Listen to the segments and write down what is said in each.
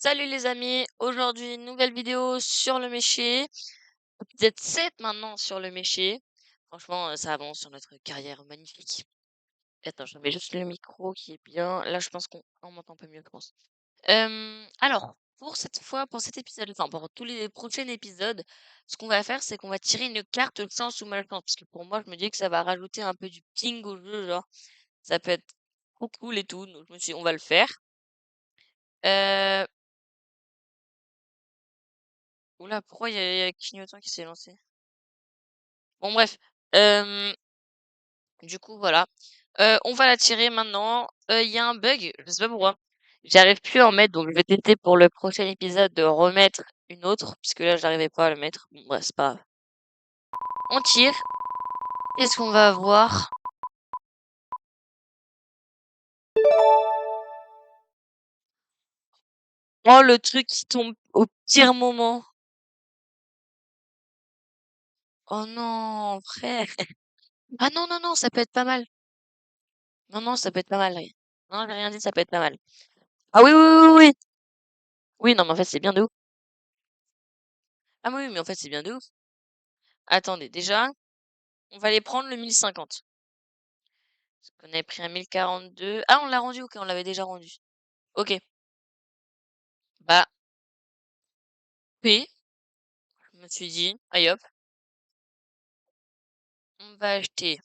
Salut les amis, aujourd'hui nouvelle vidéo sur le métier, épisode 7 maintenant sur le métier. Franchement, ça avance sur notre carrière magnifique. Attends, je mets juste le micro qui est bien. Là, je pense qu'on m'entend un peu mieux, je pense. Alors, pour cette fois, pour cet épisode, enfin pour tous les prochains épisodes, ce qu'on va faire, c'est qu'on va tirer une carte chance ou malchance. Parce que pour moi, je me dis que ça va rajouter un peu du ping au jeu, genre, ça peut être trop cool et tout. Donc, je me suis dit, on va le faire. Euh, Oula, pourquoi il y a clignotant qui s'est lancé? Bon, bref. Euh, du coup, voilà. On va la tirer maintenant. Il y a un bug, je sais pas pourquoi. J'arrive plus à en mettre, donc je vais tester pour le prochain épisode de remettre une autre, puisque là, j'arrivais pas à le mettre. Bon, bref, c'est pas grave. On tire. Qu'est-ce qu'on va avoir? Oh, le truc qui tombe au pire moment. Oh non, frère. Ah non, non, non, ça peut être pas mal. Non, non, ça peut être pas mal. Non, j'ai rien dit, ça peut être pas mal. Ah oui, oui, oui, oui. Oui, oui, non, mais en fait, c'est bien de ouf. Ah oui, mais en fait, c'est bien de ouf. Attendez, déjà, on va aller prendre le 1050. Parce qu'on avait pris un 1042. Ah, on l'a rendu, ok, on l'avait déjà rendu. Ok, bah, P, je me suis dit, aïe hop, on va acheter.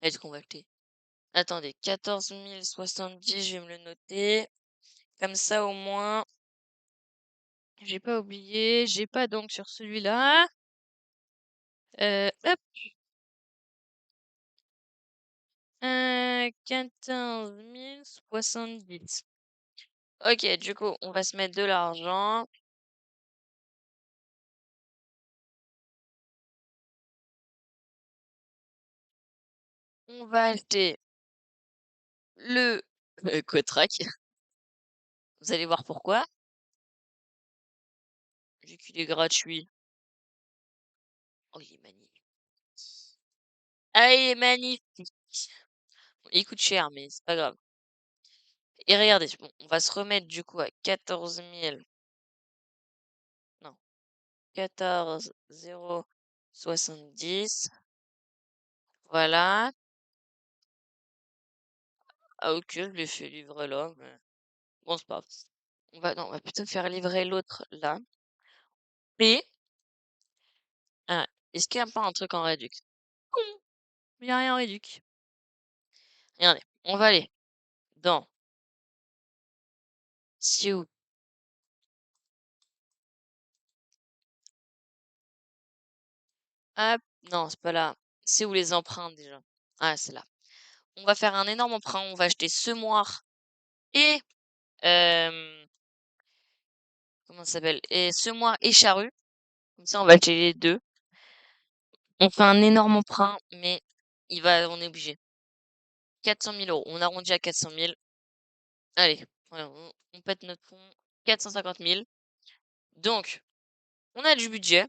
Est-ce qu'on va acheter? Attendez, 14 070, je vais me le noter. Comme ça, au moins, j'ai pas oublié, j'ai pas donc sur celui-là. Hop, 14 070. Ok, du coup, on va se mettre de l'argent. On va acheter le Quatrack. Vous allez voir pourquoi. Vu qu'il est gratuit. Oh, il est magnifique. Ah, il est magnifique. Bon, il coûte cher, mais c'est pas grave. Et regardez, bon, on va se remettre du coup à 14 000. Non, 14 070. Voilà. Ah, ok, je l'ai fait livrer là, mais bon, c'est pas grave. Non, on va plutôt faire livrer l'autre là. Et, ah, est-ce qu'il n'y a pas un truc en réduc? Non, il n'y a rien en réduc. Regardez, on va aller dans c'est où? Hop, non, c'est pas là. C'est où les empreintes déjà? Ah, c'est là. On va faire un énorme emprunt. On va acheter semoir et comment ça s'appelle? Et semoir et charrue. Comme ça, on va acheter les deux. On fait un énorme emprunt, mais on est obligé. 400 000 euros. On arrondit à 400 000. Allez, voilà, on pète notre fond. 450 000. Donc, on a du budget.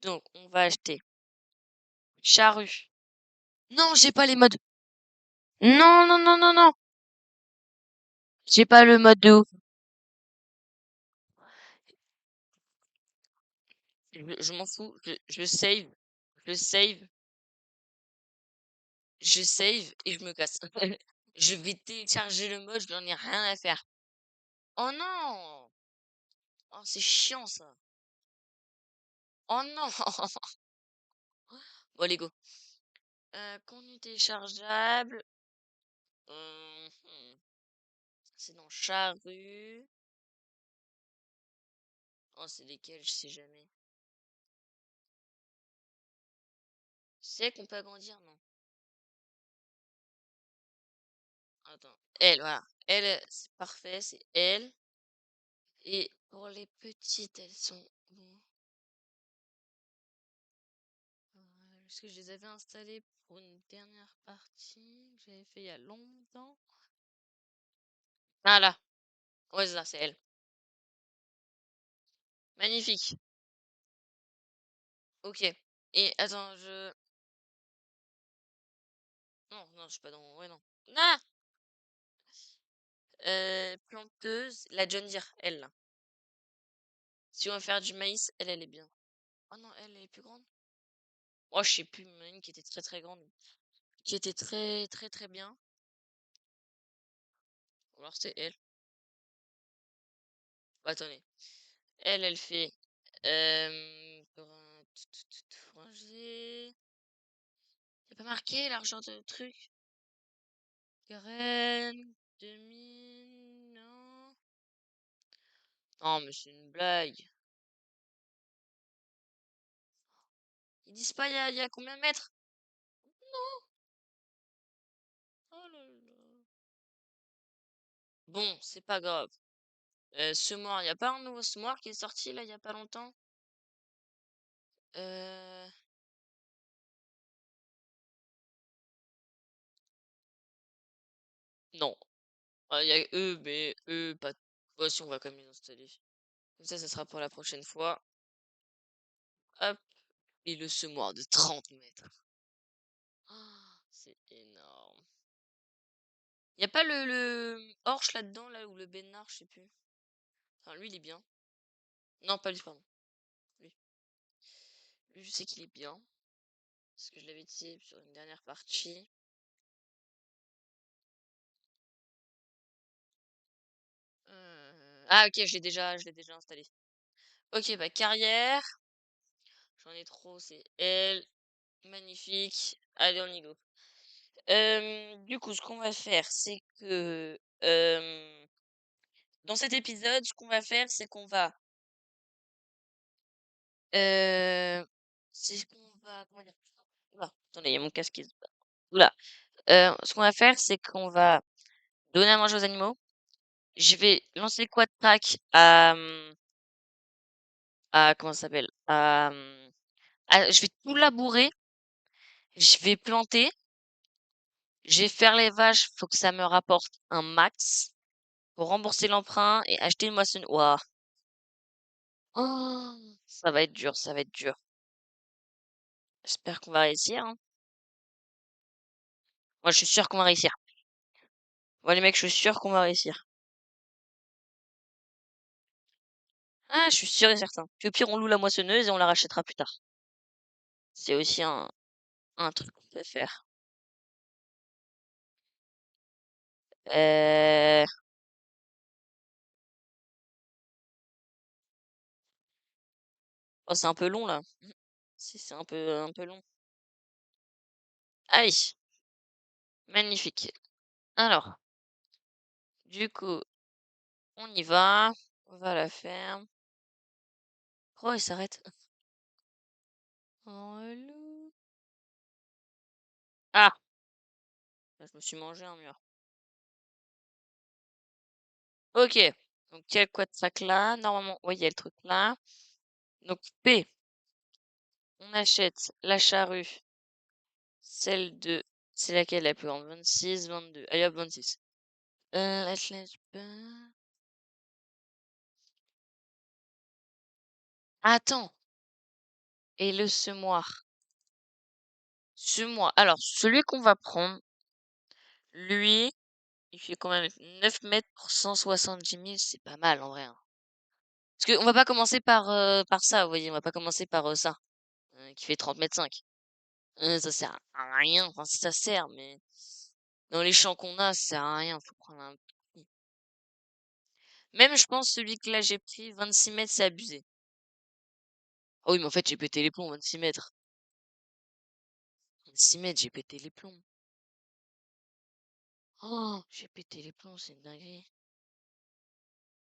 Donc, on va acheter charrue. Non, j'ai pas les modes. Non, non, non, non, non. J'ai pas le mode de ouf. Je m'en fous. Je save. Je save. Je save et je me casse. Je vais télécharger le mode, je n'en ai rien à faire. Oh non! Oh, c'est chiant ça. Oh non! Bon, allez, go. Contenu téléchargeable. C'est dans charrue. Oh, c'est lesquels, je sais jamais. C'est qu'on peut agrandir, non? Attends. Elle, voilà. Elle, c'est parfait, c'est elle. Et pour les petites, elles sont où? Est-ce que je les avais installées pour une dernière partie que j'avais fait il y a longtemps? Ah là. Ouais, c'est ça, c'est elle. Magnifique. Ok. Et attends, non, non, je suis pas dans. Ouais, non. Ah! Planteuse, la John Deere, elle, là. Si on veut faire du maïs, elle est bien. Oh non, elle est plus grande. Oh, je sais plus, mais une qui était très très grande. Qui était très très très bien. Ou alors c'est elle. Attendez. Elle fait frangé. Y a pas marqué l'argent de truc. Graines, demi, non. Non, mais c'est une blague. Ils disent pas y a combien de mètres? Oh là là. Bon, c'est pas grave. Semoir, y a pas un nouveau semoir qui est sorti là il y a pas longtemps? Euh... Non. Il y a eux, mais eux, pas. Bah, si, on va quand même les installer. Comme ça sera pour la prochaine fois. Hop. Et le semoir de 30 mètres. Ah, c'est énorme. Y a pas le Horsch là-dedans, là, ou le Bénard, je sais plus. Enfin, lui, il est bien. Non, pas lui, pardon. Lui. Lui, je sais qu'il est bien. Parce que je l'avais dit sur une dernière partie. Ah, ok, je l'ai déjà installé. Ok, bah, carrière. J'en ai trop, c'est elle. Magnifique. Allez, on y go. Du coup, ce qu'on va faire, c'est que dans cet épisode, ce qu'on va faire, c'est qu'on va euh, c'est qu'on va comment dire? Oula, attendez, il y a mon casque qui se Oula. Ce qu'on va faire, c'est qu'on va donner à manger aux animaux. Je vais lancer le quad track à comment ça s'appelle? Je vais tout labourer. Je vais planter. Je vais faire les vaches. Faut que ça me rapporte un max pour rembourser l'emprunt et acheter une moissonneuse. Ouah. Oh, ça va être dur, ça va être dur. J'espère qu'on va réussir, hein. Moi, je suis sûr qu'on va réussir. Moi, les mecs, je suis sûr qu'on va réussir. Ah, je suis sûr et certain. Puis au pire, on loue la moissonneuse et on la rachètera plus tard. C'est aussi un truc qu'on peut faire. Euh... Oh, c'est un peu long, là. C'est un peu long. Allez, magnifique. Alors, du coup, on y va. On va à la ferme. Oh, il s'arrête. Oh, loup. Ah, je me suis mangé un mur. Ok. Donc, quel quoi de sac là? Normalement, oui, il y a le truc là. Donc, P. On achète la charrue. Celle de... C'est laquelle la plus grande? 26, 22. Allez hop, 26. Attelage bas. Attends. Et le semoir. Semoir. Alors, celui qu'on va prendre, lui, il fait quand même 9 mètres pour 170 000. C'est pas mal en vrai, hein. Parce qu'on va pas commencer par ça, vous voyez. On va pas commencer par ça. Qui fait 30 mètres 5. Ça sert à rien. Enfin, si ça sert, mais dans les champs qu'on a, ça sert à rien. Faut prendre un petit. Même, je pense, celui que là j'ai pris, 26 mètres, c'est abusé. Ah oui, mais en fait, j'ai pété les plombs, 26 mètres. 26 mètres, j'ai pété les plombs. Oh, j'ai pété les plombs, c'est une dinguerie.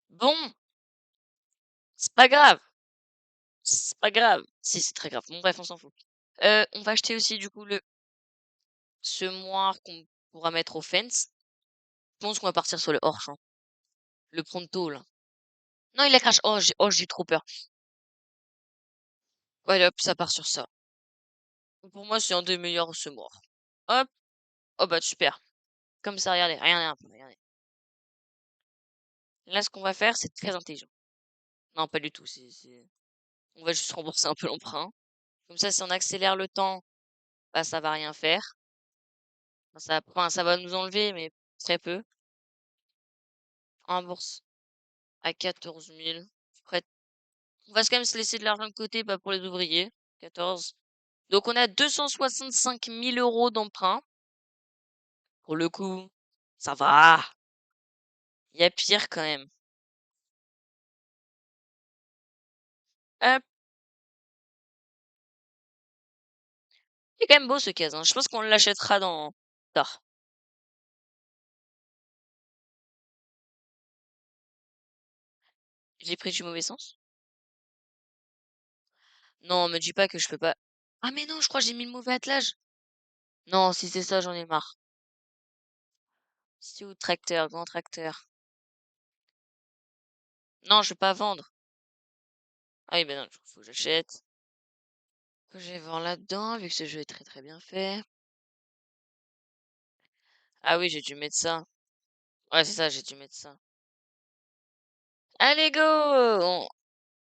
Bon, c'est pas grave. C'est pas grave. Si, c'est très grave. Bon, bref, on s'en fout. On va acheter aussi, du coup, le semoir qu'on pourra mettre au fence. Je pense qu'on va partir sur le Horch, hein. Le Pronto, là. Non, il a crash. Oh, j'ai trop peur. Ouais, allez, hop, ça part sur ça. Pour moi, c'est un des meilleurs semoirs. Hop. Oh, bah, super. Comme ça, regardez. Regardez un peu, regardez. Là, ce qu'on va faire, c'est très intelligent. Non, pas du tout. On va juste rembourser un peu l'emprunt. Comme ça, si on accélère le temps, bah, ça va rien faire. Enfin, ça va nous enlever, mais très peu. en bourse à 14 000. Après, on va quand même se laisser de l'argent de côté bah, pour les ouvriers. 14. Donc on a 265 000 euros d'emprunt. Pour le coup, ça va. Il y a pire quand même. Hop. C'est quand même beau ce casque, hein. Je pense qu'on l'achètera dans tard. J'ai pris du mauvais sens. Non, me dis pas que je peux pas. Ah mais non, je crois que j'ai mis le mauvais attelage. Non, si c'est ça, j'en ai marre. C'est où tracteur, grand tracteur. Non, je vais pas vendre. Ah oui, ben non, faut que j'achète. Que je vais vendre là-dedans, vu que ce jeu est très très bien fait. Ah oui, j'ai dû mettre ça. Ouais, c'est ça, j'ai dû mettre ça. Allez, go!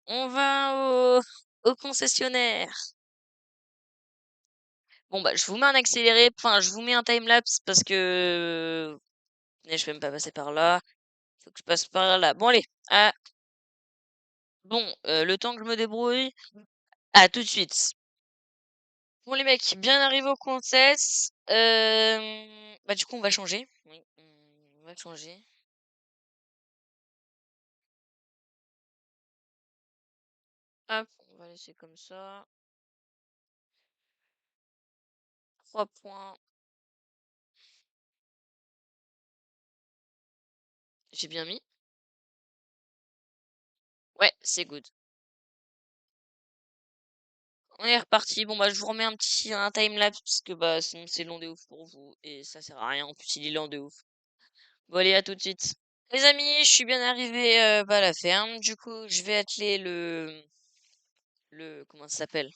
On va au concessionnaire. Bon, bah, je vous mets un accéléré. Enfin, je vous mets un timelapse parce que... Je vais même pas passer par là. Faut que je passe par là. Bon, allez. Ah, bon, le temps que je me débrouille. À tout de suite. Bon, les mecs, bien arrivé au concess. Bah, du coup, on va changer. Oui, on va changer. Hop, on va laisser comme ça. 3 points. J'ai bien mis. Ouais, c'est good. On est reparti. Bon, bah, je vous remets un timelapse parce que, bah, sinon c'est long de ouf pour vous. Et ça sert à rien. En plus, il est lent de ouf. Bon, allez, à tout de suite. Les amis, je suis bien arrivé, bah, à la ferme. Du coup, je vais atteler comment ça s'appelle?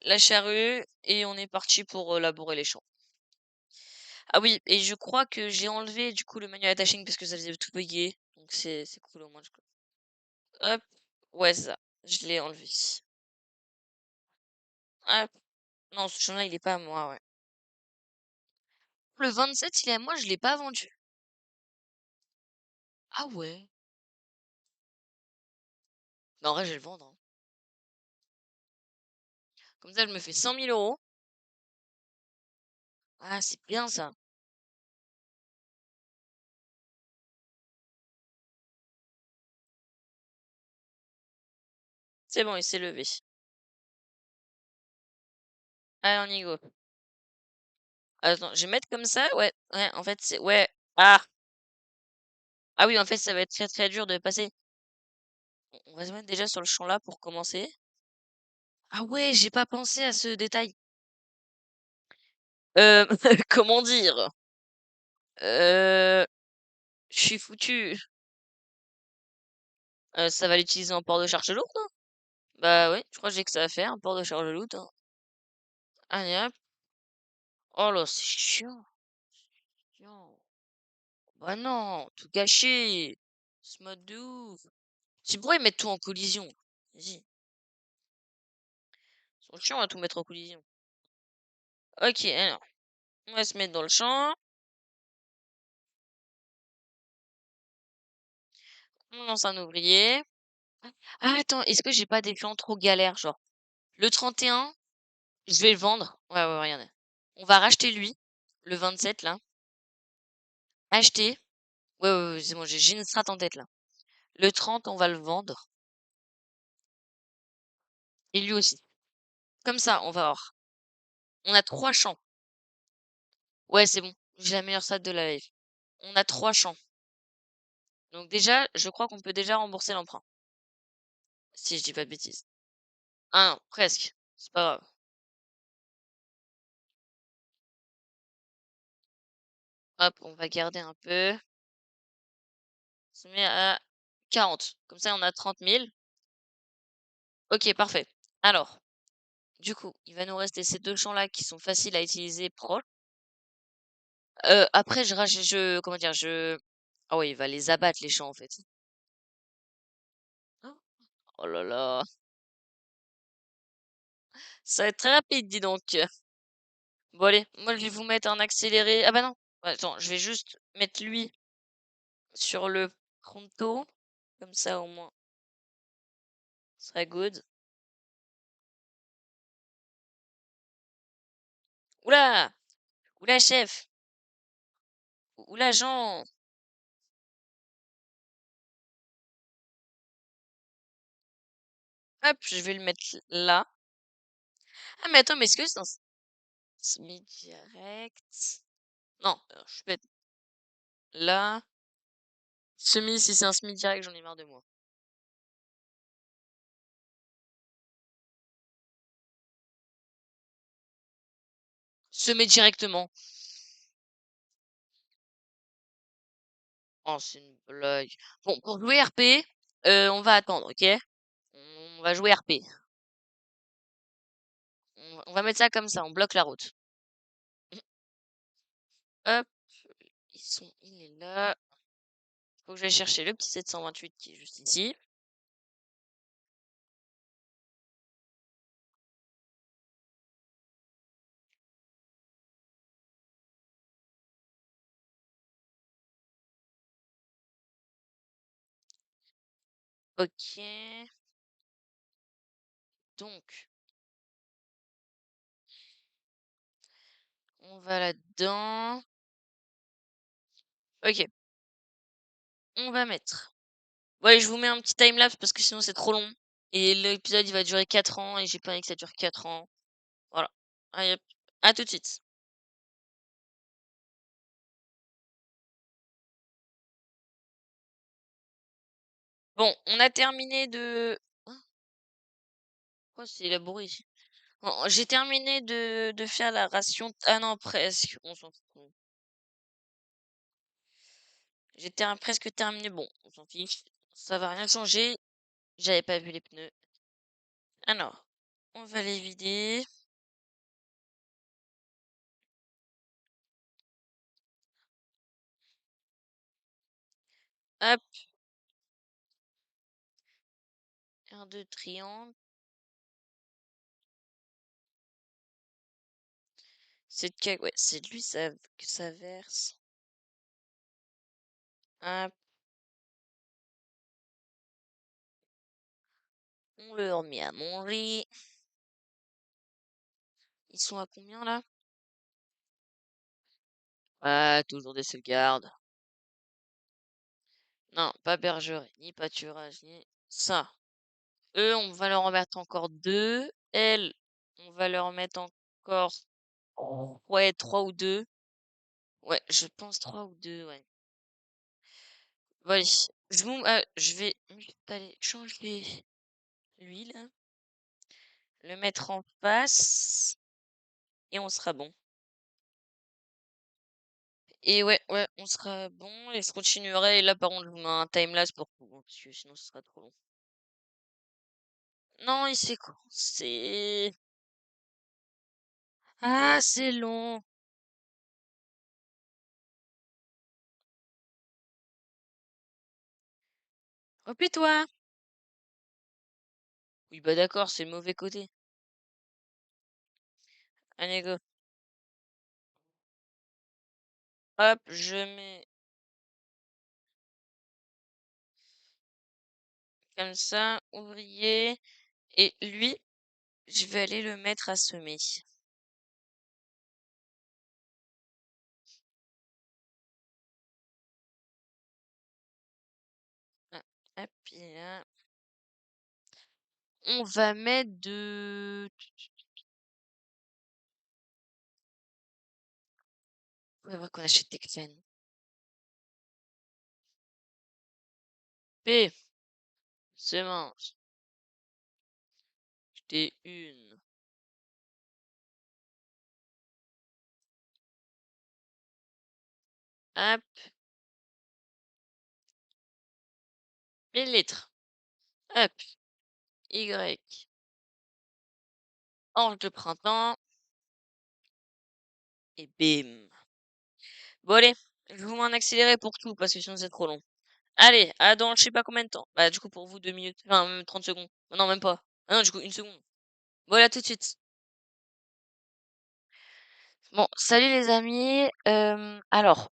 La charrue. Et on est parti pour labourer les champs. Ah oui, et je crois que j'ai enlevé, du coup, le manuel attaching parce que ça faisait tout bugger. Donc, c'est cool au moins. Hop. Ouais, c'est ça. Je l'ai enlevé. Hop. Non, ce champ-là, il est pas à moi, ouais. Le 27, il est à moi, je l'ai pas vendu. Ah ouais. Bah, en vrai, je vais le vendre, hein. Comme ça, je me fais 100 000 euros. Ah, c'est bien ça. C'est bon, il s'est levé. Allez, on y go. Attends, je vais mettre comme ça? Ouais, ouais, en fait, c'est... Ouais. Ah! Ah oui, en fait, ça va être très très dur de passer. On va se mettre déjà sur le champ là pour commencer. Ah ouais, j'ai pas pensé à ce détail. Euh, comment dire? Euh, je suis foutu. Ça va l'utiliser en port de charge lourde, hein? Bah oui, je crois que j'ai que ça à faire, un port de charge lourde, hein. Allez hop. Oh là, c'est chiant. Chiant. Bah non, tout gâché. Ce mode de ouf. Tu pourrais mettre tout en collision. Vas-y. Ils sont chiants à tout mettre en collision. Ok, alors. On va se mettre dans le champ. On lance un ouvrier. Ah, attends, est-ce que j'ai pas des plans trop galères, genre. Le 31, je vais le vendre. Ouais, ouais, regardez. On va racheter lui. Le 27, là. Acheter. Ouais, ouais, ouais, c'est bon, j'ai une strat en tête, là. Le 30, on va le vendre. Et lui aussi. Comme ça, on va voir. On a 3 champs. Ouais, c'est bon. J'ai la meilleure strat de la live. On a 3 champs. Donc déjà, je crois qu'on peut déjà rembourser l'emprunt. Si je dis pas de bêtises. Ah non, presque. C'est pas grave. Hop, on va garder un peu. On se met à 40. Comme ça, on a 30 000. Ok, parfait. Alors, du coup, il va nous rester ces 2 champs-là qui sont faciles à utiliser proches. Après, comment dire, ah ouais, il va les abattre, les champs, en fait. Oh là là. Ça va être très rapide, dis donc. Bon, allez, moi, je vais vous mettre en accéléré. Ah bah non. Attends, je vais juste mettre lui. sur le pronto. Comme ça, au moins, ce serait good. Oula! Oula, chef! Oula, Jean! Hop, je vais le mettre là. Ah, mais attends, mais est-ce que c'est un semi-direct? Non, je suis bête. Là. Semi, si c'est un semi-direct, j'en ai marre de moi. Se met directement. Oh, c'est une blague. Bon, pour jouer RP, on va attendre, ok? On va jouer RP. On va mettre ça comme ça, on bloque la route. Hop, il est là. Faut que j'aille chercher le petit 728 qui est juste ici. Ok. Donc, on va là-dedans. Ok, on va mettre. Ouais, je vous mets un petit timelapse parce que sinon c'est trop long. Et l'épisode il va durer 4 ans et j'ai pas envie que ça dure 4 ans. Voilà. Allez, hop. À tout de suite. Bon, on a terminé de... Hein, pourquoi c'est labouré ici? Bon, j'ai terminé de faire la ration... Ah non, presque. On s'en fout. Presque terminé. Bon, on s'en fiche. Ça va rien changer. J'avais pas vu les pneus. Alors, on va les vider. Hop, un, deux, triangle. C'est ouais, c'est de lui que ça verse. Hop, on leur met à manger. Ils sont à combien là? Ah, toujours des sauvegardes. Non, pas bergerie, ni pâturage, ni ça. Eux, on va leur en mettre encore deux. Elles, on va leur mettre encore, ouais, trois ou deux. Ouais, je pense trois ou deux, ouais. Voilà. Je vais juste aller changer l'huile, le mettre en face, et on sera bon. Et ouais, ouais, on sera bon, et je continuerai, et là, par contre, je vous mets un timelapse pour vous, hein, parce que sinon, ce sera trop long. Non, il s'est coincé. Ah, c'est long. Replie-toi. Oui, bah d'accord, c'est le mauvais côté. Allez, go. Hop, je mets comme ça, ouvrier. Et lui, je vais aller le mettre à semer. Ah, hop, et là. On va mettre de... On va voir qu'on achète des graines. P, semence. J'étais une. Hop, 1000 litres. Hop, Y. Ange de printemps. Et bim. Bon, allez, je vous mets en accéléré pour tout, parce que sinon c'est trop long. Allez, à dans je sais pas combien de temps. Bah, du coup, pour vous, 2 minutes. Enfin, même 30 secondes. Non, même pas. Ah non, du coup, une seconde. Voilà, tout de suite. Bon, salut les amis. Alors,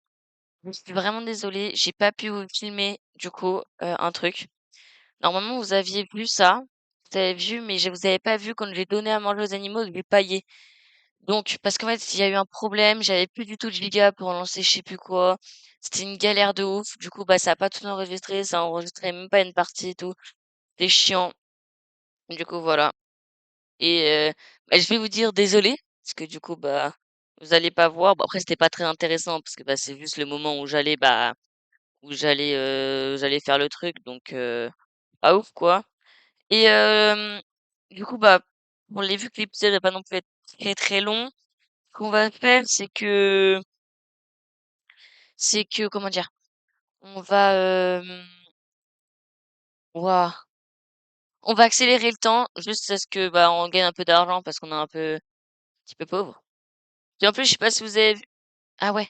Je suis vraiment désolée, j'ai pas pu vous filmer du coup un truc. Normalement, vous aviez vu ça, vous avez vu, mais je vous avais pas vu quand j'ai donné à manger aux animaux, du paillé. Donc, parce qu'en fait, il y a eu un problème, j'avais plus du tout de giga pour lancer je sais plus quoi. C'était une galère de ouf. Du coup, bah, ça a pas tout enregistré, ça a enregistré même pas une partie et tout. C'était chiant. Du coup, voilà. Et bah, je vais vous dire désolé, parce que du coup, bah, vous allez pas voir. Bon, après, c'était pas très intéressant, parce que bah, c'est juste le moment où j'allais faire le truc, donc pas ouf, quoi. Et du coup, bah, on l'a vu que l'épisode va pas non plus être très très long. Ce qu'on va faire, c'est que, comment dire, on va, ouah, on va accélérer le temps, juste à ce que, bah, on gagne un peu d'argent parce qu'on est un petit peu pauvre. Et en plus, je sais pas si vous avez vu, ah ouais,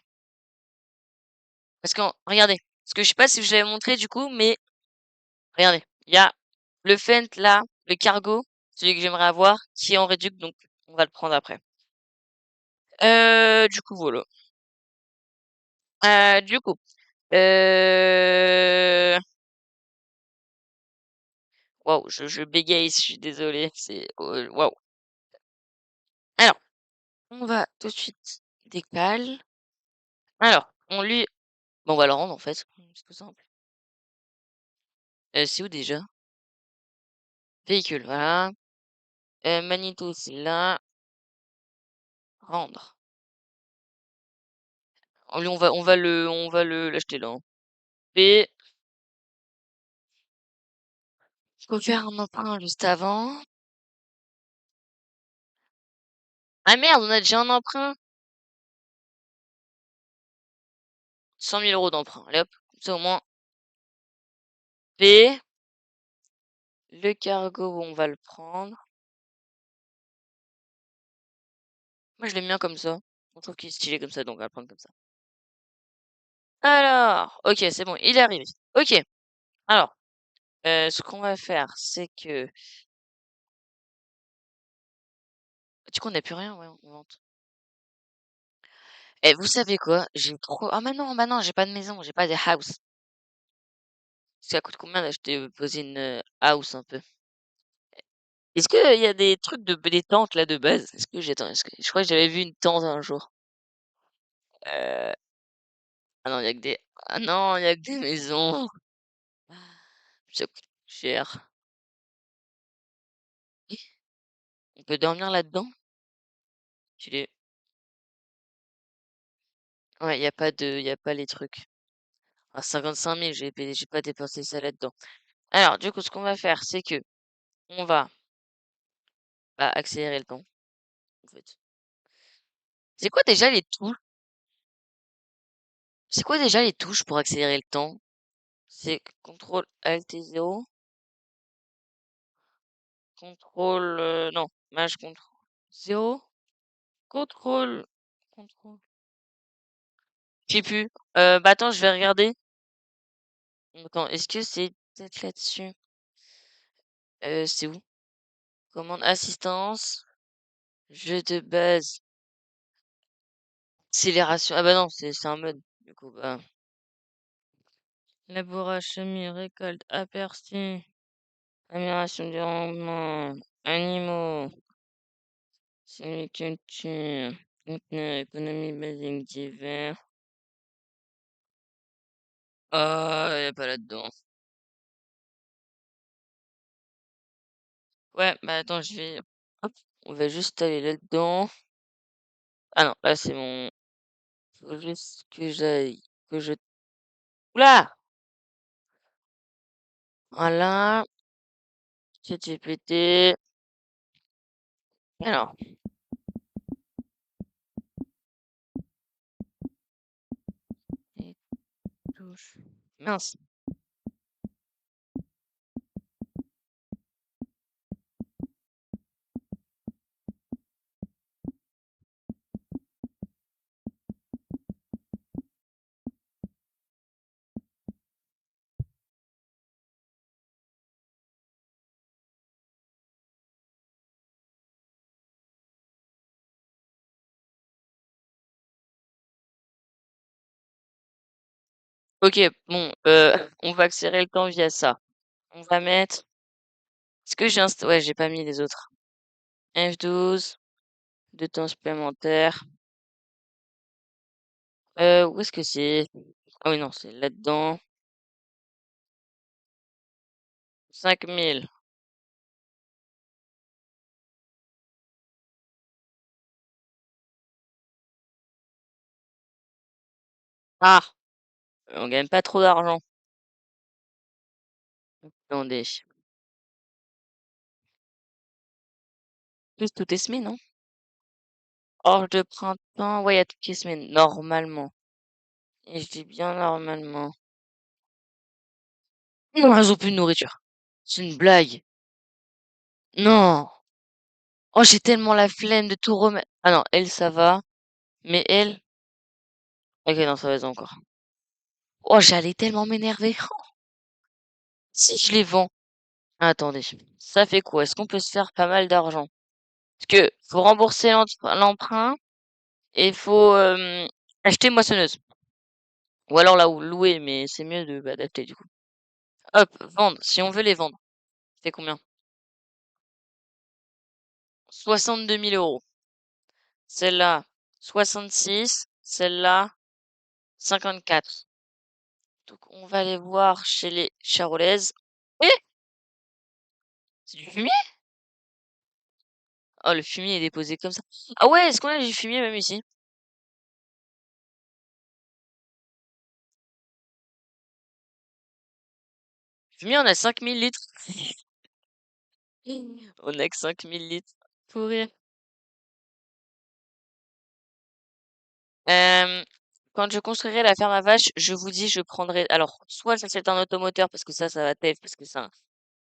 parce que, regardez, parce que je sais pas si je l'avais montré du coup, mais regardez, il y a le Fent là, le cargo, celui que j'aimerais avoir, qui est en réduc, donc on va le prendre après. Du coup, voilà. Du coup, euh, waouh, je bégaye, je suis désolée, c'est, waouh. Alors, on va tout de suite décaler. Alors, bon, on va le rendre en fait, c'est tout simple. C'est où déjà? Véhicule, voilà. Magnéto, c'est là. Rendre. Lui, l'acheter là, hein. P. Faut faire un emprunt juste avant. Ah merde, on a déjà un emprunt. 100 000 euros d'emprunt. Allez hop, comme ça au moins. P. Le cargo, on va le prendre. Moi, je l'aime bien comme ça. On trouve qu'il est stylé comme ça, donc on va le prendre comme ça. Alors, ok, c'est bon, il est arrivé. Ok, alors, ce qu'on va faire, c'est que... Du coup, on n'a plus rien, ouais, on vente. Eh, vous savez quoi? J'ai trop... Ah, bah non, j'ai pas de maison, j'ai pas de house. Ça coûte combien d'acheter, poser une house un peu? Est-ce qu'il y a des trucs des tentes là de base? Je crois que j'avais vu une tente un jour. Euh, Ah non, il y a que des... Ah non, il y a que des maisons. Ça coûte cher. Eh, on peut dormir là-dedans? Tu les... Ouais, y a pas les trucs. Ah, 55 000, j'ai pas dépensé ça là-dedans. Alors, du coup, ce qu'on va faire, c'est que on va accélérer le temps, en fait. C'est quoi déjà les touches? C'est quoi déjà les touches pour accélérer le temps? C'est CTRL Alt et 0. CTRL, non, maj CTRL 0. CTRL, CTRL. Je sais plus. Bah attends, je vais regarder. Attends, est-ce que c'est peut-être là-dessus? C'est où? Commande assistance, jeu de base, accélération. Ah bah non, c'est un mode. Du coup, bah. Labourage, semis, récolte, aperçu, amélioration du rendement, animaux, semi-culture, conteneur, économie basique divers. Ah, y a pas là-dedans. Ouais, bah attends, hop, on va juste aller là-dedans. Ah non, là c'est mon... Faut juste que j'aille, que je... Oula! Voilà, ChatGPT. Alors, et touche. Mince. Ok, bon, on va accélérer le temps via ça. On va mettre. Est-ce que ouais, j'ai pas mis les autres. F12, de temps supplémentaire. Où est-ce que c'est? Ah oui, non, c'est là-dedans. 5000. Ah! On gagne pas trop d'argent. Attendez. Plus toutes les semaines, non? Hors de printemps, ouais, il y a toutes les semaines, normalement. Et je dis bien normalement. Non, elles ont plus de nourriture. C'est une blague. Non. Oh, j'ai tellement la flemme de tout remettre. Ah non, elle, ça va. Mais elle. Ok, non, ça va encore. Oh, j'allais tellement m'énerver. Si je les vends. Attendez. Ça fait quoi? Est-ce qu'on peut se faire pas mal d'argent? Parce que faut rembourser l'emprunt et faut acheter moissonneuse. Ou alors là où louer, mais c'est mieux de d'adapter du coup. Hop, vendre. Si on veut les vendre. C'est combien? 62 000 euros. Celle-là, 66. Celle-là, 54. Donc, on va aller voir chez les charolaises. Eh! C'est du fumier? Oh, le fumier est déposé comme ça. Ah ouais, est-ce qu'on a du fumier même ici? Fumier, on a 5000 litres. On a que 5000 litres. Pour rire. Euh, Quand je construirai la ferme à vaches, je vous dis, je prendrai. Alors, soit j'achète un automoteur parce que ça va tèche, parce que ça.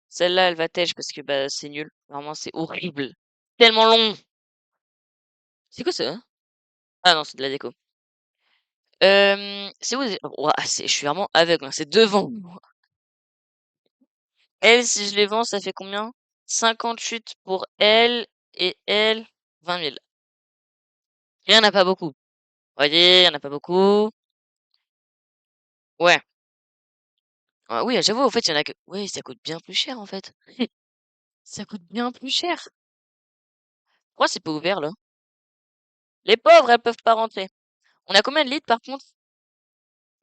Celle-là, elle va tèche parce que bah c'est nul. Vraiment, c'est horrible. Tellement long. C'est quoi ça? Ah non, c'est de la déco. C'est où? Ouah, je suis vraiment aveugle, hein, c'est devant moi. Elle, si je les vends, ça fait combien? 58 pour elle et elle, 20 000. Il y en a pas beaucoup. Voyez, il y en a pas beaucoup. Ouais. Ah oui, j'avoue, en fait, il y en a que. Oui, ça coûte bien plus cher, en fait. Ça coûte bien plus cher. Pourquoi c'est pas ouvert, là? Les pauvres, elles peuvent pas rentrer. On a combien de litres, par contre?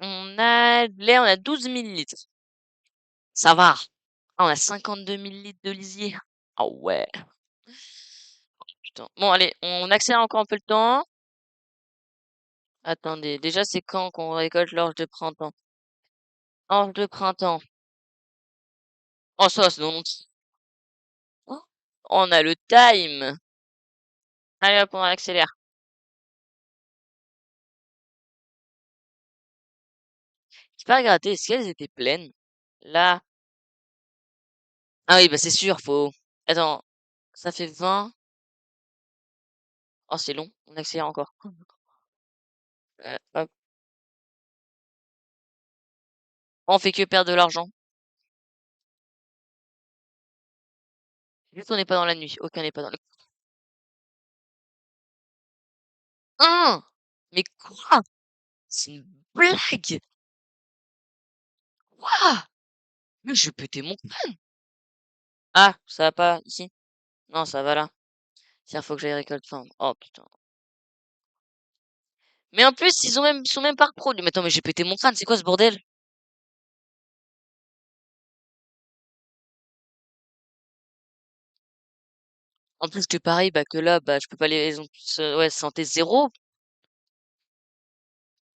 On a de lait, on a 12 000 litres. Ça va. Ah, on a 52 000 litres de lisier. Ah ouais. Putain. Bon, allez, on accélère encore un peu le temps. Attendez, déjà, c'est quand qu'on récolte l'orge de printemps? Orge de printemps. Oh, ça, c'est non. Oh, on a le time. Allez, hop, on accélère. J'ai pas regardé, est-ce qu'elles étaient pleines? Là. Ah oui, bah c'est sûr, faut. Attends, ça fait 20. Oh, c'est long, on accélère encore. Hop. On fait que perdre de l'argent. Juste, on n'est pas dans la nuit. Aucun n'est pas dans le. Hein? Mais quoi? C'est une blague! Quoi? Mais je vais péter mon crâne! Ah, ça va pas ici? Non, ça va là. Tiens, faut que j'aille récolte fin. Oh putain. Mais en plus, ils sont même pas reproduits. Mais attends, mais j'ai pété mon crâne, c'est quoi ce bordel? En plus que pareil, bah que là, bah je peux pas les. Ils ont tous, ouais, santé zéro.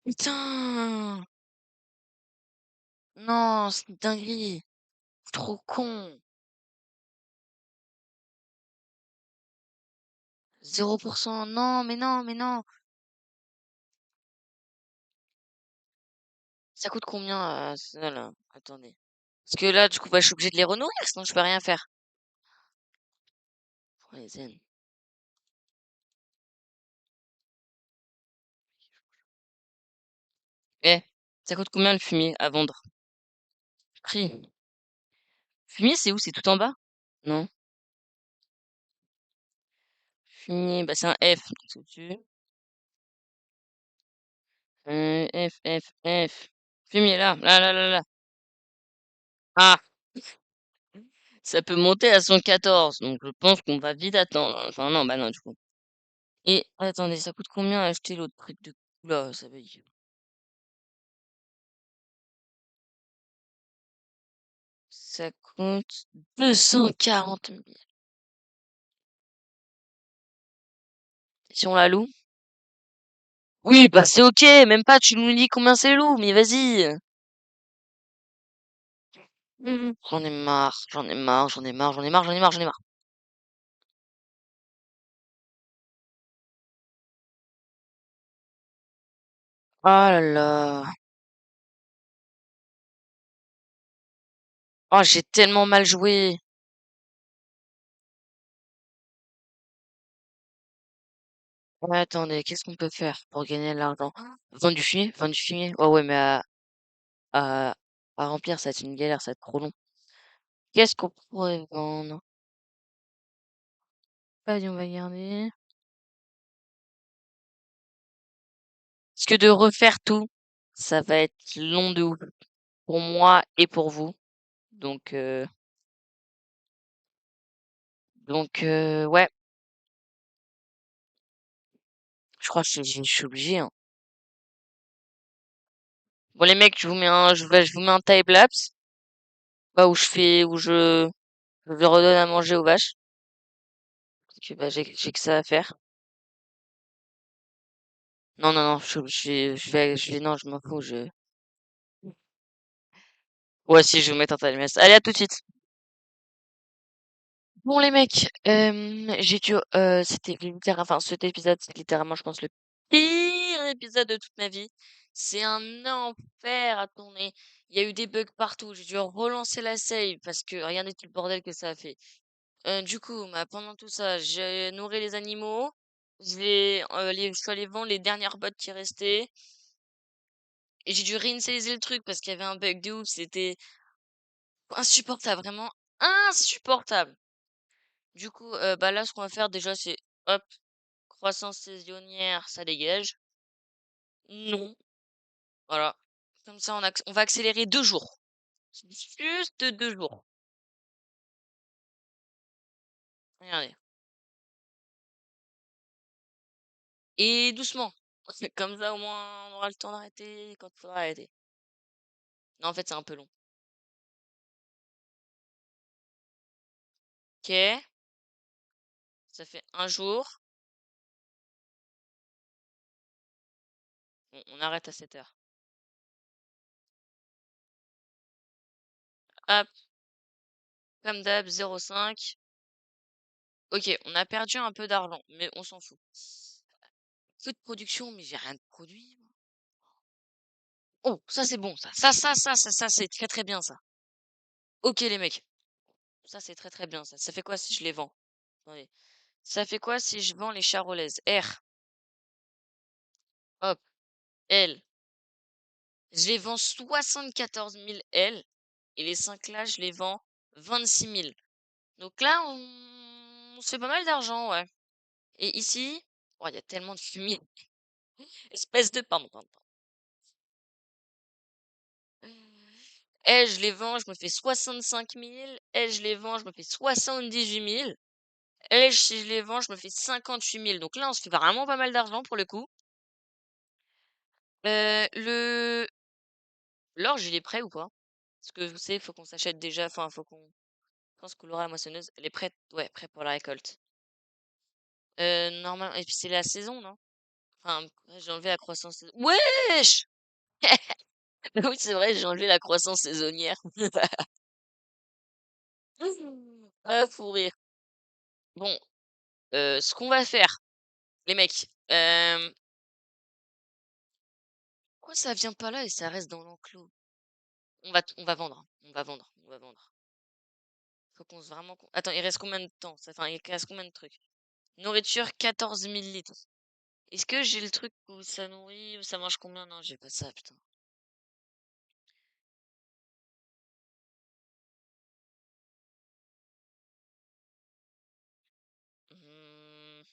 Putain! Non, c'est une dinguerie. Trop con. 0%. Non, mais non, mais non. Ça coûte combien, ça, là? Attendez. Parce que là, du coup, bah, je suis obligée de les renourrir, sinon je peux rien faire. Oh, les zen. Eh, ça coûte combien le fumier à vendre? Prix. Fumier, c'est où? C'est tout en bas? Non. Fumier, bah c'est un F. Donc c'est au-dessus. F, F, F. Fumier, là, là, là, là, là. Ah, ça peut monter à 114, donc je pense qu'on va vite attendre. Enfin, non, bah non, du coup. Et attendez, ça coûte combien acheter l'autre truc de là, ça veut dire. Ça coûte 240 000. Si on la loue? Oui, bah c'est ok, même pas, tu nous dis combien c'est lourd, mais vas-y. J'en ai marre, j'en ai marre, j'en ai marre, j'en ai marre, j'en ai marre, j'en ai marre. Oh là là. Oh, j'ai tellement mal joué. Ouais, attendez, qu'est-ce qu'on peut faire pour gagner de l'argent? Vendre du fumier? Vendre du fumier? Oh ouais, mais à, à remplir, ça va être une galère, ça va être trop long. Qu'est-ce qu'on pourrait vendre? Vas-y, on va garder. Parce que de refaire tout, ça va être long de ouf. Pour moi et pour vous. Donc, ouais, je crois que je suis obligé, hein. Bon, les mecs, je vous mets un time-lapse, bah, où je redonne à manger aux vaches. Parce que, bah, j'ai que ça à faire. Non, non, non, non, je m'en fous, ouais, si, je vais vous mettre un time-lapse. Allez, à tout de suite. Bon, les mecs, c'était enfin, cet épisode, c'est littéralement, je pense, le pire épisode de toute ma vie. C'est un enfer à tourner. Il y a eu des bugs partout. J'ai dû relancer la save parce que regardez tout le bordel que ça a fait. Du coup, bah, pendant tout ça, j'ai nourri les animaux. Je suis allé vendre les dernières bottes qui restaient. Et j'ai dû réinitialiser le truc parce qu'il y avait un bug de ouf. C'était insupportable, vraiment insupportable. Du coup, bah là, ce qu'on va faire déjà, c'est hop, croissance saisonnière, ça dégage. Non, voilà. Comme ça, on va accélérer 2 jours. Juste 2 jours. Regardez. Et doucement. Comme ça, au moins, on aura le temps d'arrêter quand il faudra arrêter. Non, en fait, c'est un peu long. Ok, ça fait un jour. Bon, on arrête à 7 heures. Hop, comme d'hab, 0,5. Ok, on a perdu un peu d'argent, mais on s'en fout. Peu de production, mais j'ai rien de produit, moi. Oh, ça c'est bon, ça. Ça, c'est très très bien, ça. Ok, les mecs. Ça, c'est très très bien, ça. Ça fait quoi si je les vends? Attendez. Ça fait quoi si je vends les charolaises? R. Hop. L. Je les vends 74 000 L. Et les 5 là, je les vends 26 000. Donc là, on se fait pas mal d'argent, ouais. Et ici, oh, il y a tellement de fumier. Espèce de... Pardon, pardon, pardon. L, je les vends, je me fais 65 000. L, je les vends, je me fais 78 000. L, si je les vends, je me fais 58 000. Donc là, on se fait vraiment pas mal d'argent pour le coup. Le L'orge, il est prêt ou pas? Parce que vous savez, faut qu'on s'achète déjà. Enfin, faut qu'on. Je pense que Laura, la moissonneuse, elle est prête. Ouais, prête pour la récolte. Normal. Et puis c'est la saison, non? Enfin, ouais, j'ai enlevé la croissance. Wesh! Oui, c'est vrai, j'ai enlevé la croissance saisonnière. Ah, fou rire. Bon, ce qu'on va faire, les mecs. Pourquoi ça vient pas là et ça reste dans l'enclos? On va vendre, hein. On va vendre. On va vendre. Faut qu'on se vraiment. Attends, il reste combien de temps? Enfin, il reste combien de trucs? Nourriture, 14 000 litres. Est-ce que j'ai le truc où ça nourrit, où ça mange combien? Non, j'ai pas ça, putain. Hmm,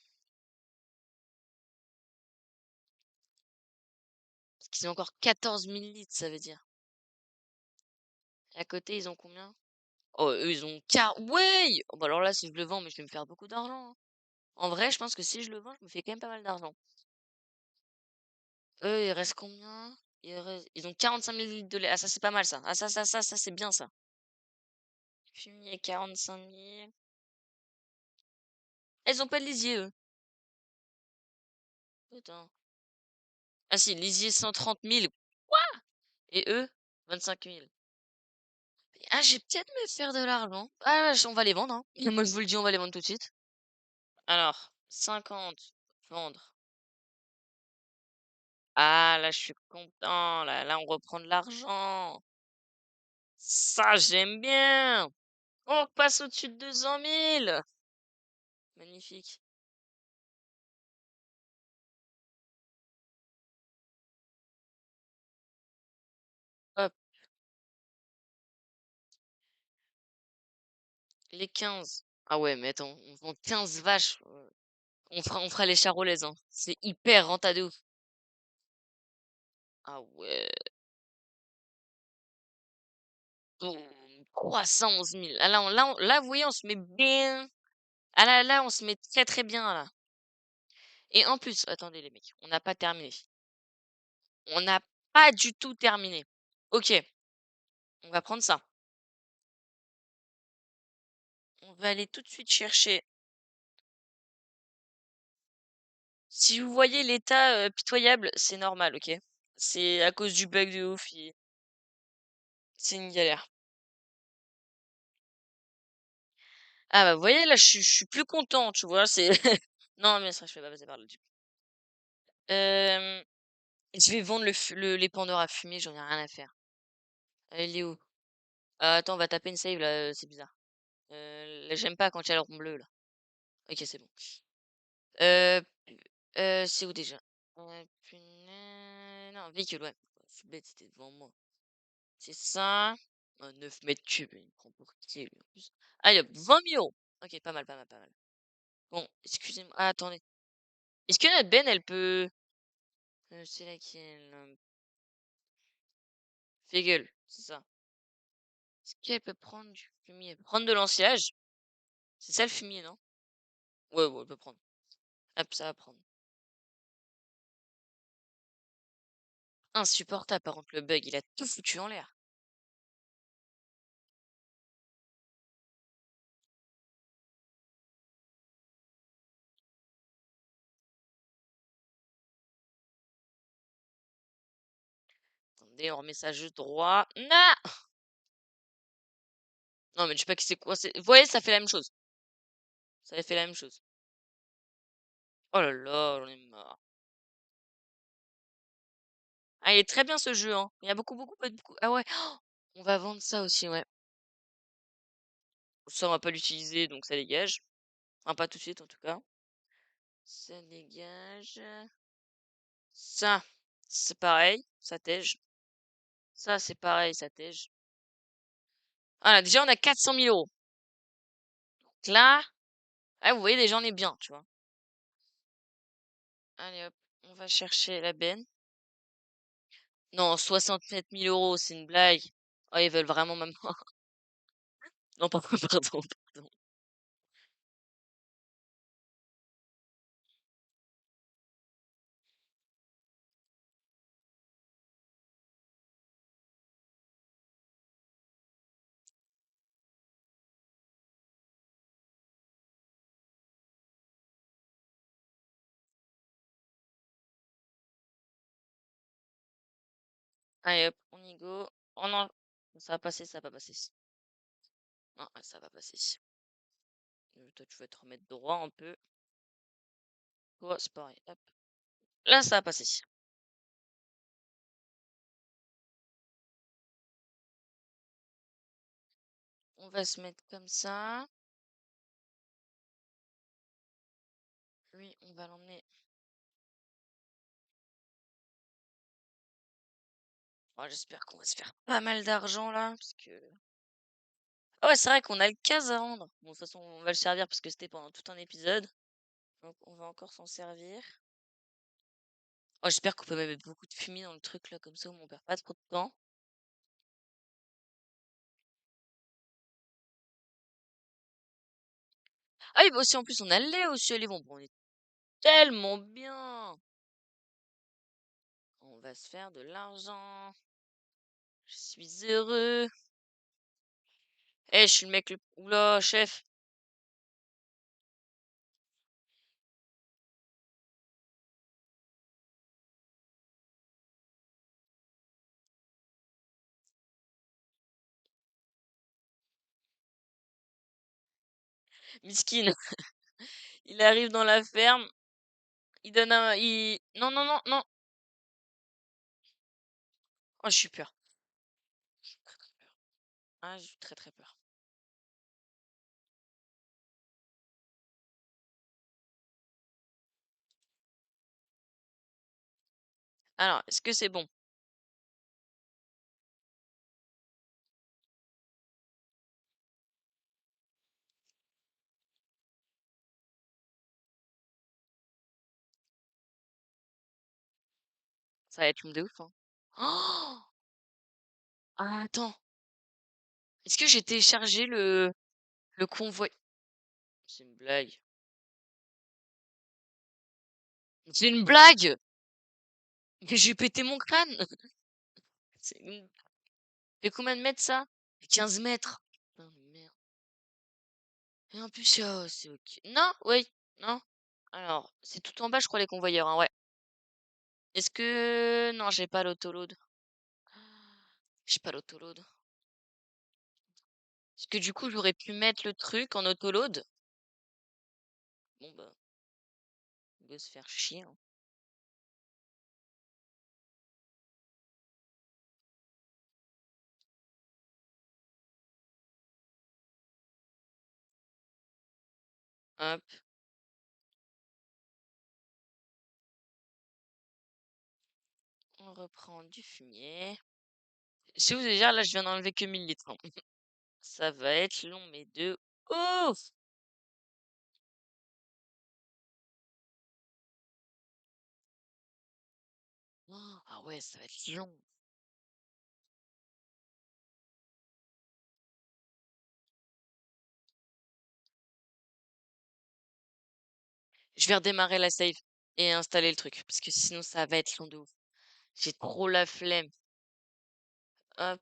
Parce qu'ils ont encore 14 000 litres, ça veut dire. Et à côté, ils ont combien? Oh, eux, ils ont quar ouais! Oh, bah, alors là, si je le vends, mais je vais me faire beaucoup d'argent, hein. En vrai, je pense que si je le vends, je me fais quand même pas mal d'argent. Eux, il reste combien? Ils ont 45 millilitres de lait. Ah, ça, c'est pas mal, ça. Ah, ça, c'est bien, ça. Fumier, 45 000. Ils ont pas de lisier, eux. Putain. Ah si, lisier 130 000. Et eux, 25 000. Ah, j'ai peut-être me faire de l'argent. Ah, on va les vendre, hein. Moi, je vous le dis, on va les vendre tout de suite. Alors, 50, vendre. Ah, là, je suis content. Là, on reprend de l'argent. Ça, j'aime bien. On passe au-dessus de 200 000. Magnifique. Hop, les 15. Ah ouais, mais attends, on vend 15 vaches. On fera les charolaises, hein. C'est hyper rentable de ouf. Ah ouais. Boum, 311 000. Ah là, vous voyez, on se met bien. Ah là, on se met très très bien là. Et en plus, attendez les mecs, on n'a pas terminé. On n'a pas du tout terminé. Ok, on va prendre ça. On va aller tout de suite chercher. Si vous voyez l'état pitoyable, c'est normal, ok? C'est à cause du bug de ouf. C'est une galère. Ah bah vous voyez là, je suis plus content, tu vois. C'est non mais ça, je vais pas passer par là. Euh, je vais vendre les pendeurs à fumer, j'en ai rien à faire. Il est où? Attends, on va taper une save là, c'est bizarre. Là, j'aime pas quand il y a le rond bleu là. Ok, c'est bon. Euh, c'est où déjà? Non, véhicule, ouais. Je suis bête, c'était devant moi. C'est ça. 9 mètres cubes, il me prend pour qui, lui, en plus. Allez hop, 20 000 euros. Ok, pas mal, pas mal, pas mal. Bon, excusez-moi. Ah, attendez. Est-ce que notre benne, elle peut... c'est laquelle? Fait gueule, c'est ça. Est-ce qu'elle peut prendre du fumier? Elle peut prendre de l'anciage. C'est ça le fumier, non? Ouais, ouais, elle peut prendre. Hop, ça va prendre. Insupportable, par contre, le bug, il a tout foutu en l'air. Attendez, on remet ça juste droit. Non! Non, mais je sais pas qui c'est quoi. Vous voyez, ça fait la même chose. Ça avait fait la même chose. Oh là là, j'en ai marre. Ah, il est très bien ce jeu, hein. Il y a beaucoup, beaucoup, beaucoup. Ah ouais. On va vendre ça aussi, ouais. Ça, on va pas l'utiliser, donc ça dégage. Enfin, pas tout de suite, en tout cas. Ça dégage. Ça, c'est pareil, ça tège. Ça, c'est pareil, ça tège. Voilà, déjà, on a 400 000 euros. Donc là, ah, vous voyez, déjà, on est bien, tu vois. Allez, hop, on va chercher la benne. Non, 67 000 euros, c'est une blague. Oh, ils veulent vraiment même. Non, pardon, pardon, pardon. Allez, hop, on y go. Oh non, ça va passer, ça va pas passer. Non, ouais, ça va passer. Toi, tu vas te remettre droit un peu. Toi, c'est pareil. Hop. Là, ça va passer. On va se mettre comme ça. Lui, on va l'emmener. Oh, j'espère qu'on va se faire pas mal d'argent là. Parce que... Ah ouais, c'est vrai qu'on a le cas à vendre. Bon, de toute façon, on va le servir parce que c'était pendant tout un épisode. Donc, on va encore s'en servir. Oh, j'espère qu'on peut mettre beaucoup de fumier dans le truc là. Comme ça, on perd pas trop de temps. Ah oui, bah aussi, en plus, on a le lait aussi, Olivon. Bon, on est tellement bien. On va se faire de l'argent. Je suis heureux. Eh, je suis le mec le... Oula, chef. Miskin. Il arrive dans la ferme. Il donne un... Non, non, non, non. Oh, j'ai eu peur. J'ai très, très peur. Ah, j'ai eu très, très peur. Alors, est-ce que c'est bon? Ça va être une de ouf, hein. Oh! Ah, attends. Est-ce que j'ai téléchargé le convoi? C'est une blague. C'est une blague! Mais j'ai pété mon crâne! C'est une... Fait combien de mètres ça? 15 mètres. Putain de merde. Et en plus, c'est ok. Non, oui, non. Alors, c'est tout en bas, je crois, les convoyeurs, hein, ouais. Est-ce que... Non, j'ai pas l'autoload. J'ai pas l'autoload. Parce que du coup, j'aurais pu mettre le truc en autoload. Bon, bah, il va se faire chier, hein. Hop, on reprend du fumier. Si vous déjà, là, je viens d'enlever que 1000 litres, hein. Ça va être long, mais de ouf! Oh, ah ouais, ça va être long. Je vais redémarrer la save et installer le truc, parce que sinon, ça va être long de ouf. J'ai trop la flemme. Hop.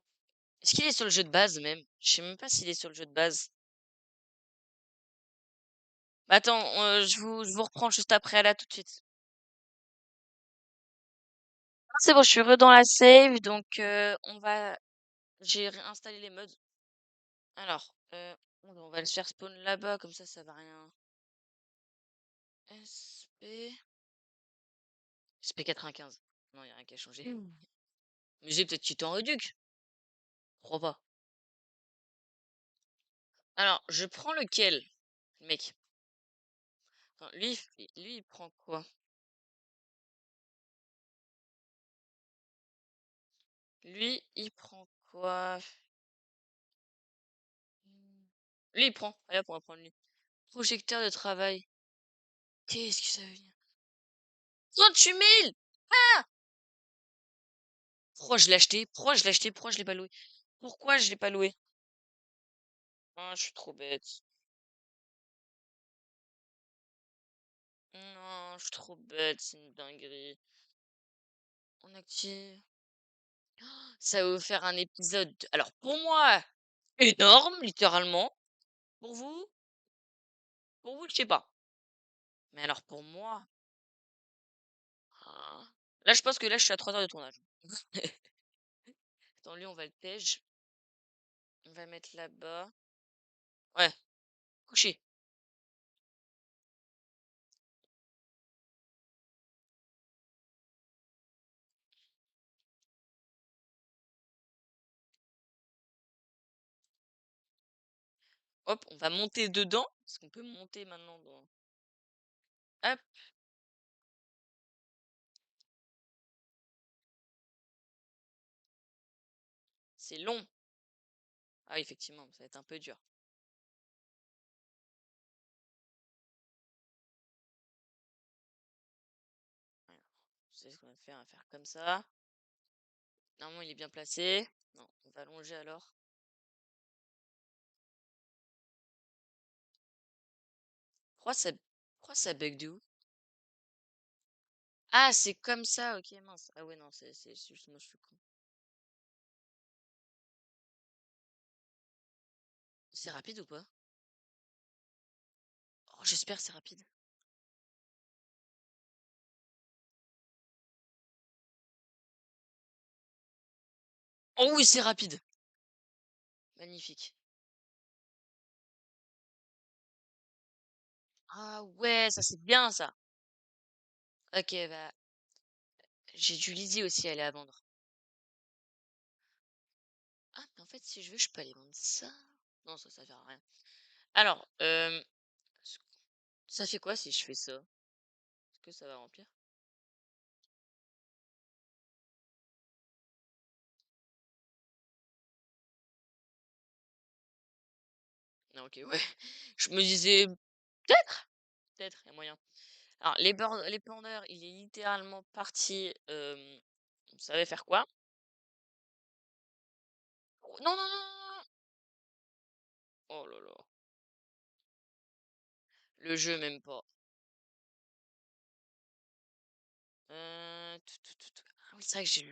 Est-ce qu'il est sur le jeu de base, même? Je sais même pas s'il est sur le jeu de base. Bah, attends, je vous reprends juste après, à là, tout de suite. Ah, c'est bon, je suis re dans la save, donc j'ai réinstallé les mods. Alors, on va le faire spawn là-bas, comme ça va rien. SP... SP95. Non, y a rien qui a changé. Mais j'ai peut-être cheaté en réduc. Je crois pas. Alors, je prends lequel, mec? Attends, lui, il prend quoi? Lui, il prend quoi? Lui, il prend. Allez hop, on va prendre lui. Projecteur de travail. Qu'est-ce que ça veut dire? 38 000! Ah! Pourquoi je l'ai acheté? Pourquoi je l'ai acheté? Pourquoi je l'ai pas loué? Pourquoi je l'ai pas loué? Ah, je suis trop bête. Non, je suis trop bête, c'est une dinguerie. On active. Ça va vous faire un épisode. Alors, pour moi, énorme, littéralement. Pour vous, je sais pas. Mais alors, pour moi, ah. Là, je pense que là, je suis à 3 heures de tournage. Attends, lui, on va le tège. On va mettre là-bas. Ouais, couché. Hop, on va monter dedans. Parce qu'on peut monter maintenant dans. Hop, c'est long. Ah, oui, effectivement, ça va être un peu dur. Alors, c'est ce qu'on va faire comme ça. Normalement, il est bien placé. Non, on va allonger alors. Pourquoi ça bug de où? Ah, c'est comme ça, ok, mince. Ah ouais, non, c'est juste moi, je suis con. C'est rapide ou pas? Oh, j'espère que c'est rapide. Oh oui, c'est rapide. Magnifique. Ah ouais, ça c'est bien ça. Ok, bah, j'ai du Lizzie aussi à aller à vendre. Ah, mais en fait, si je veux, je peux aller vendre ça. Non, ça sert à rien. Alors, ça fait quoi si je fais ça? Est-ce que ça va remplir? Non, ok, ouais. Je me disais, peut-être, peut-être, il y a moyen. Alors, les pendeurs, il est littéralement parti. Vous savez faire quoi? Oh, non, non, non, non, non. Oh là là. Le jeu, même pas. Ah oui, c'est vrai que j'ai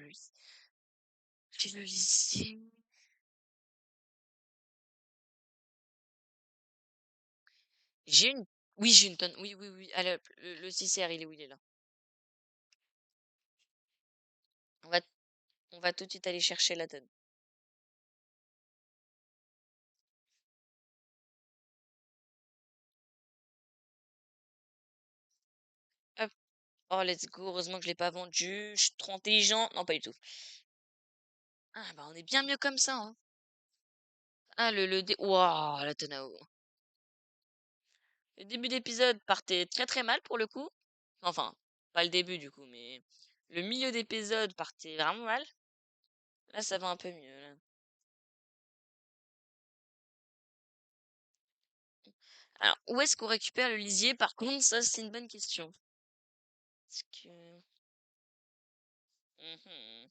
le lycée. J'ai une, oui, j'ai une tonne. Oui, oui, oui. Allez, hop, le 6R, il est où? Il est là. On va, on va tout de suite aller chercher la tonne. Hop. Oh, let's go. Heureusement que je l'ai pas vendu. Je suis trop intelligent. Non, pas du tout. Ah, bah, on est bien mieux comme ça, hein. Ah, Waouh, la tonne à eau. Le début d'épisode partait très très mal pour le coup. Enfin, pas le début du coup, mais le milieu d'épisode partait vraiment mal. Là, ça va un peu mieux, là. Alors, où est-ce qu'on récupère le lisier? Par contre, ça, c'est une bonne question. Parce que... Mhm.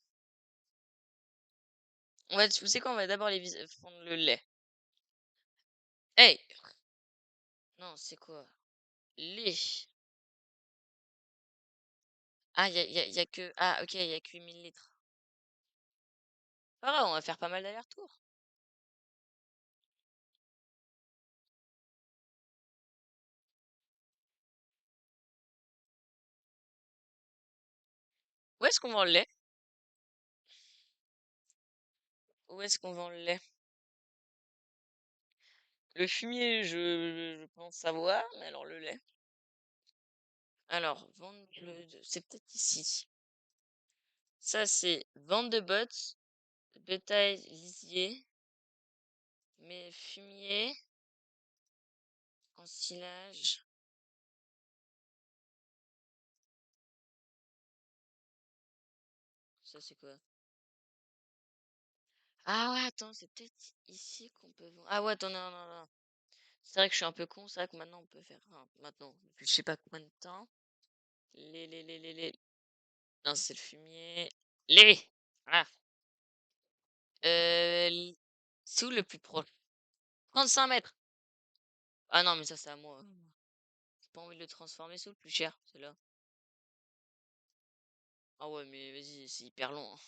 Vous savez quoi? On va d'abord prendre le lait. Hey! Non, c'est quoi? Lait. Ah, y a que... Ah, ok, y a que 8000 litres. Pas grave, on va faire pas mal d'allers-retours. Où est-ce qu'on vend le lait? Où est-ce qu'on vend le lait? Le fumier, je pense savoir, mais alors le lait. Alors, c'est peut-être ici. Ça, c'est vente de bottes, bétail lisier, mais fumier, ensilage. Ça, c'est quoi? Ah ouais, attends, c'est peut-être ici qu'on peut vendre. Ah ouais, attends, non, non, non. C'est vrai que je suis un peu con, c'est vrai que maintenant on peut faire. Enfin, maintenant, depuis je sais pas combien de temps. Les. Non, c'est le fumier. Les! Ah! L- C'est où le plus proche? 35 mètres! Ah non, mais ça, c'est à moi. J'ai pas envie de le transformer, c'est où le plus cher? C'est là. Ah ouais, mais vas-y, c'est hyper long, hein.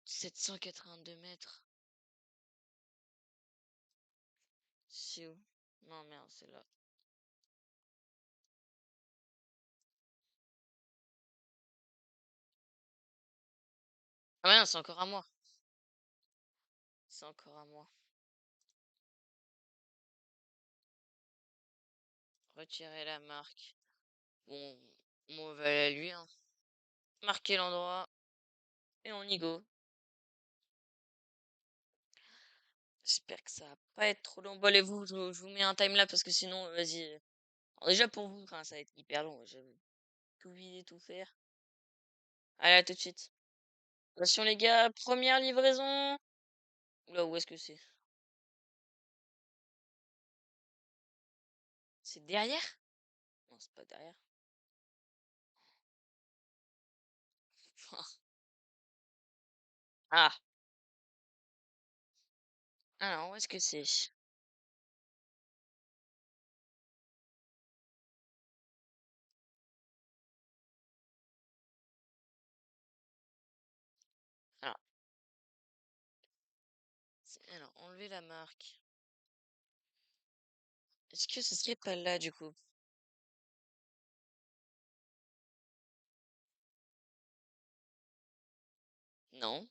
782 mètres. C'est où? Non, merde, c'est là. Ah ouais, non, c'est encore à moi. C'est encore à moi. Retirer la marque. Bon, on va aller à lui, hein. Marquer l'endroit. Et on y go. J'espère que ça va pas être trop long. Bon, allez, je vous mets un time là parce que sinon, vas-y. Alors, déjà pour vous, enfin, ça va être hyper long. J'avoue. Tout vider, tout faire. Allez, à tout de suite. Attention les gars, première livraison. Oula, où est-ce que c'est? C'est derrière? Non, c'est pas derrière. Ah, alors où est-ce que c'est? Alors, enlever la marque. Est-ce que ce serait pas là, du coup? Non.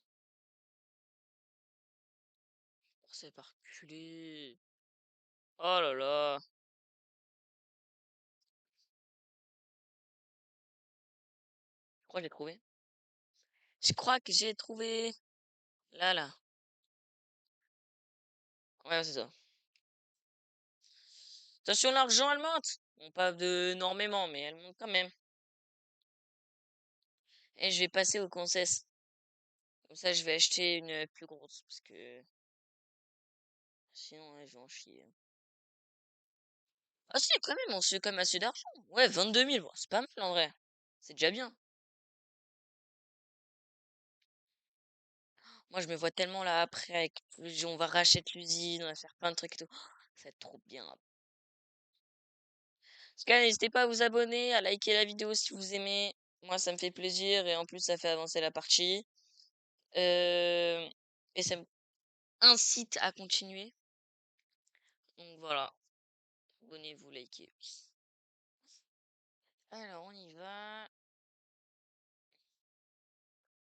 Oh, c'est pas reculé. Oh là là. Je crois que j'ai trouvé. Je crois que j'ai trouvé. Là, là. Ouais, c'est ça. Attention, l'argent, elle monte. Bon, pas de énormément, mais elle monte quand même. Et je vais passer au concess. Comme ça, je vais acheter une plus grosse. Parce que sinon, ouais, je vais en chier. Ah si, quand même, on se fait quand même assez d'argent. Ouais, 22 000, bon, c'est pas mal en vrai. C'est déjà bien. Moi, je me vois tellement là après, on va racheter l'usine, on va faire plein de trucs et tout. Ça va être trop bien. En tout cas, n'hésitez pas à vous abonner, à liker la vidéo si vous aimez. Moi, ça me fait plaisir et en plus, ça fait avancer la partie. Euh, Et ça m'incite à continuer. Donc voilà, abonnez-vous, likez. Alors, on y va.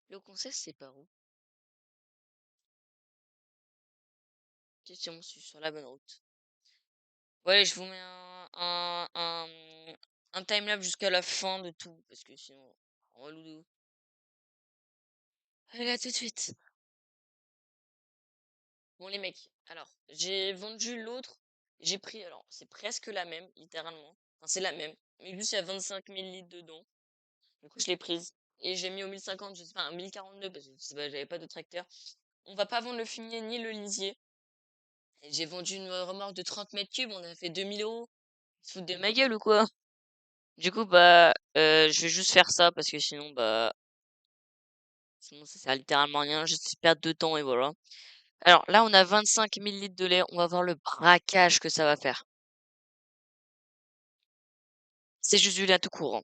Le conseil, c'est par où? Question, je suis sur la bonne route. Ouais, je vous mets un timelapse jusqu'à la fin de tout, parce que sinon, relou de ouf. Allez, à tout de suite. Bon, les mecs, alors, j'ai vendu l'autre, j'ai pris, alors, c'est presque la même, littéralement. Enfin, c'est la même, mais juste il y a 25 000 litres dedans. Du coup, je l'ai prise. Et j'ai mis au 1050, je sais pas, un 1042, parce que je sais pas, j'avais pas de tracteur. On va pas vendre le fumier ni le lisier. Et j'ai vendu une remorque de 30 mètres cubes, on a fait 2 000 euros. Ils se foutent de ma gueule ou quoi? Du coup, bah, je vais juste faire ça parce que sinon ça sert littéralement à rien, juste perdre de temps et voilà. Alors là, on a 25 000 litres de lait. On va voir le braquage que ça va faire. C'est juste du lait tout court, hein.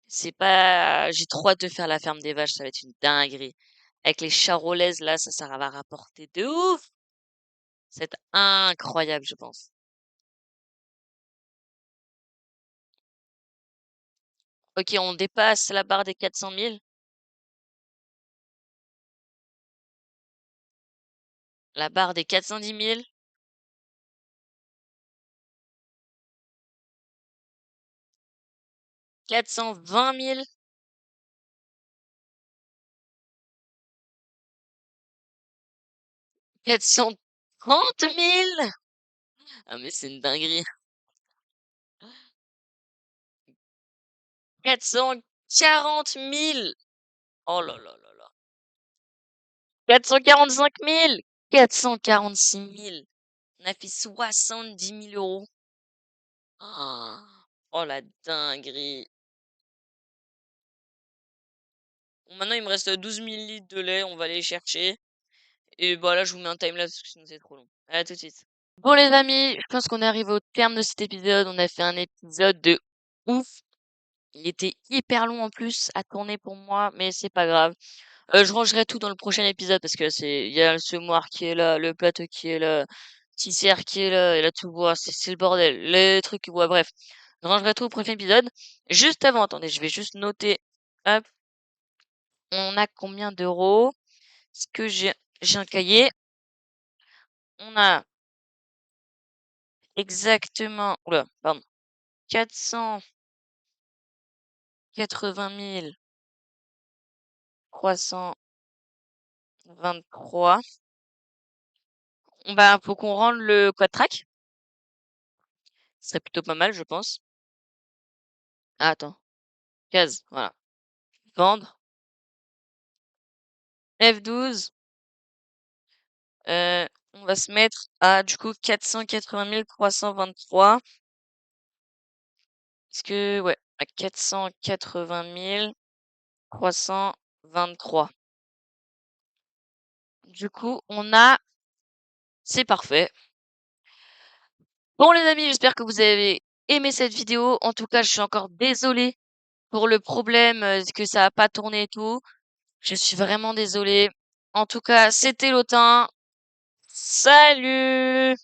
C'est pas, j'ai trop hâte de faire la ferme des vaches. Ça va être une dinguerie. Avec les charolaises là, ça va rapporter de ouf. C'est incroyable, je pense. Ok, on dépasse la barre des 400 000. La barre des 410 000. 420 000. 430 000. Ah mais c'est une dinguerie. 440 000. Oh là là là là. 445 000. 446 000. On a fait 70 000 euros. Ah. Oh la dinguerie. Bon, maintenant, il me reste 12 000 litres de lait. On va aller les chercher. Et bah là, je vous mets un timelapse parce que sinon c'est trop long. À tout de suite. Bon, les amis, je pense qu'on arrive au terme de cet épisode. On a fait un épisode de ouf. Il était hyper long en plus à tourner pour moi, mais c'est pas grave. Je rangerai tout dans le prochain épisode parce que il y a le semoir qui est là, le plateau qui est là, Tissière qui est là, et là tout bois, c'est le bordel. Les trucs, ouais, bref. Je rangerai tout au prochain épisode. Juste avant, attendez, je vais juste noter. Hop, on a combien d'euros? Est-ce que j'ai un cahier? On a exactement, oula, pardon, 480 323. Bah, faut qu'on rende le quad-track. Ce serait plutôt pas mal, je pense. Ah, attends, case, voilà. Vendre. F12. On va se mettre à, du coup, 480 323. Est-ce que, ouais, à 480 323. Du coup, c'est parfait. Bon, les amis, j'espère que vous avez aimé cette vidéo. En tout cas, je suis encore désolée pour le problème, que ça a pas tourné et tout. Je suis vraiment désolée. En tout cas, c'était l'automne. Salut!